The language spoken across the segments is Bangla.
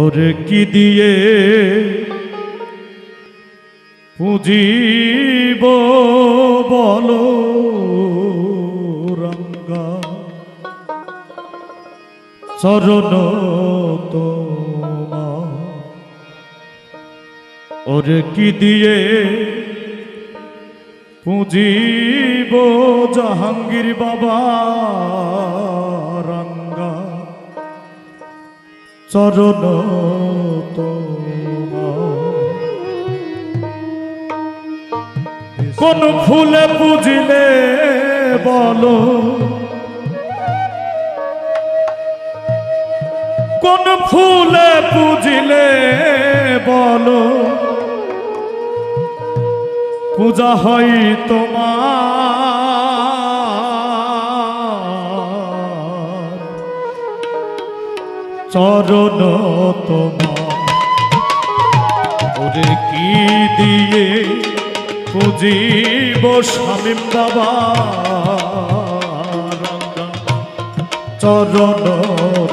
ওরে কি দিয়ে পুজিব বলো রঙ্গা চরণ তোমার। ওরে কি দিয়ে পুজিব জাহাঙ্গীর বাবা রঙ্গা চরণ তোমার। কোন ফুলে পুজিলে বলো, কোন ফুলে পুজিলে বলো পূজা হয় তোমার চরণ তোমার। ওরে কি দিয়ে পুজিব স্বামী বাবা চরণ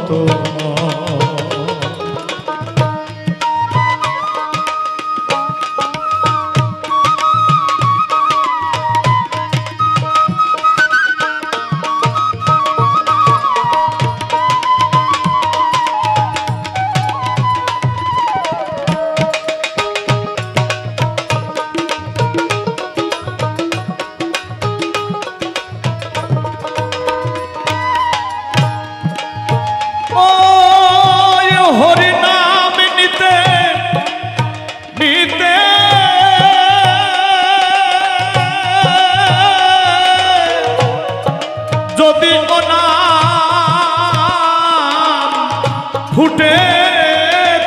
তোমার। যদি ফুটে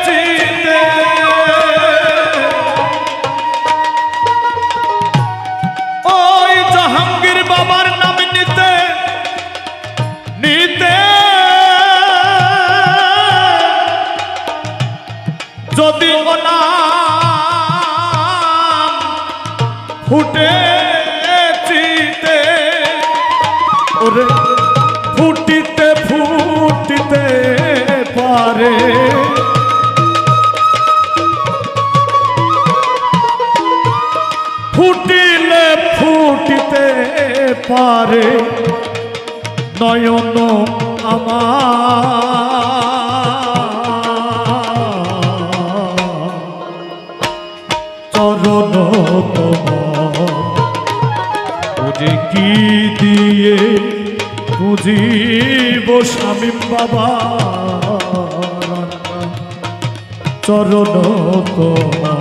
চিতে ওই জাহাঙ্গীর বাবার নাম নিতে নিতে যদি ফুটে চিতে ওরে ফুটিতে ফুটিতে পারে ফুটিলে ফুটিতে পারে নয়ন আমার চরণ তোমার। ওরে কি দিয়ে পুজিব স্বামী বাবা চরণ তোমার।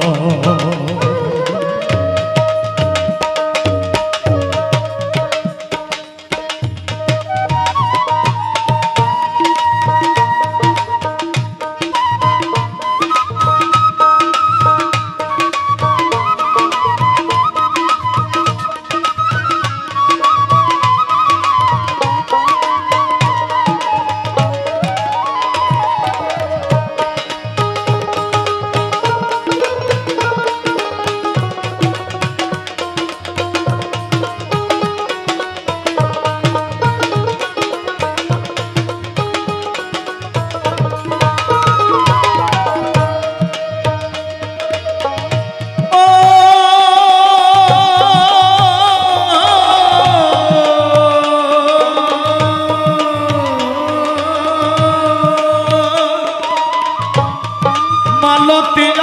মালতীর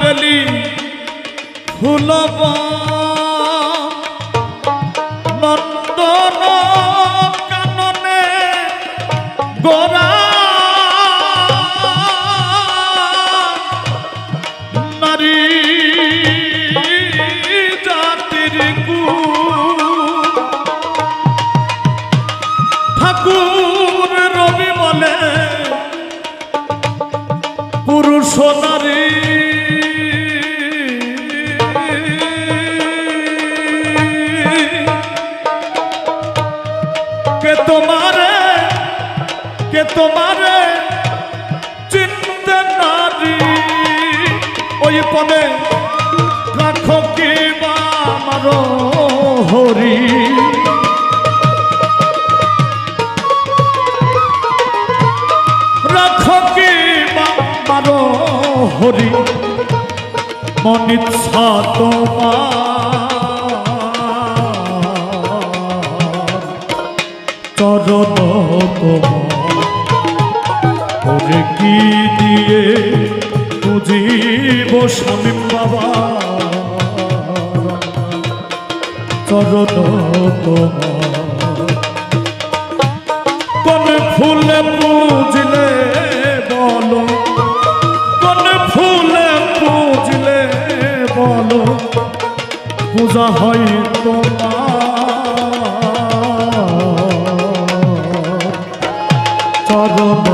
বেলি ফুলব নন্দন কাননে গোরা নারী জাতির ঠাকুর রবি বলে পুরুষ নারী কে তোমারে চিনতে নারী ওই পদে রাখো কি বা আমার হরি। রাখো কি হরি মনিচ্ছা তোমার চরণ তোমার ওরে কি দিয়ে বুঝিব স্বামী বাবা চরণ তোমার কোন ফুলে পুজলে বলো কোন ফুলে পুজলে বলো পূজা হয় তোমার চরণ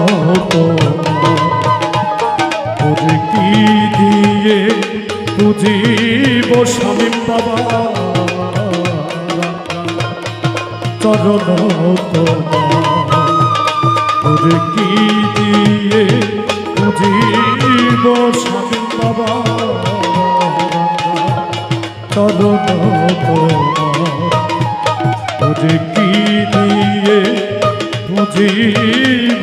তোমার কি দিয়ে বুঝিব স্বামী বাবা চরণ তোমার কি দিয়ে বুঝিব স্বামী বাবা চরণ তোমার কি দিয়ে বুঝিব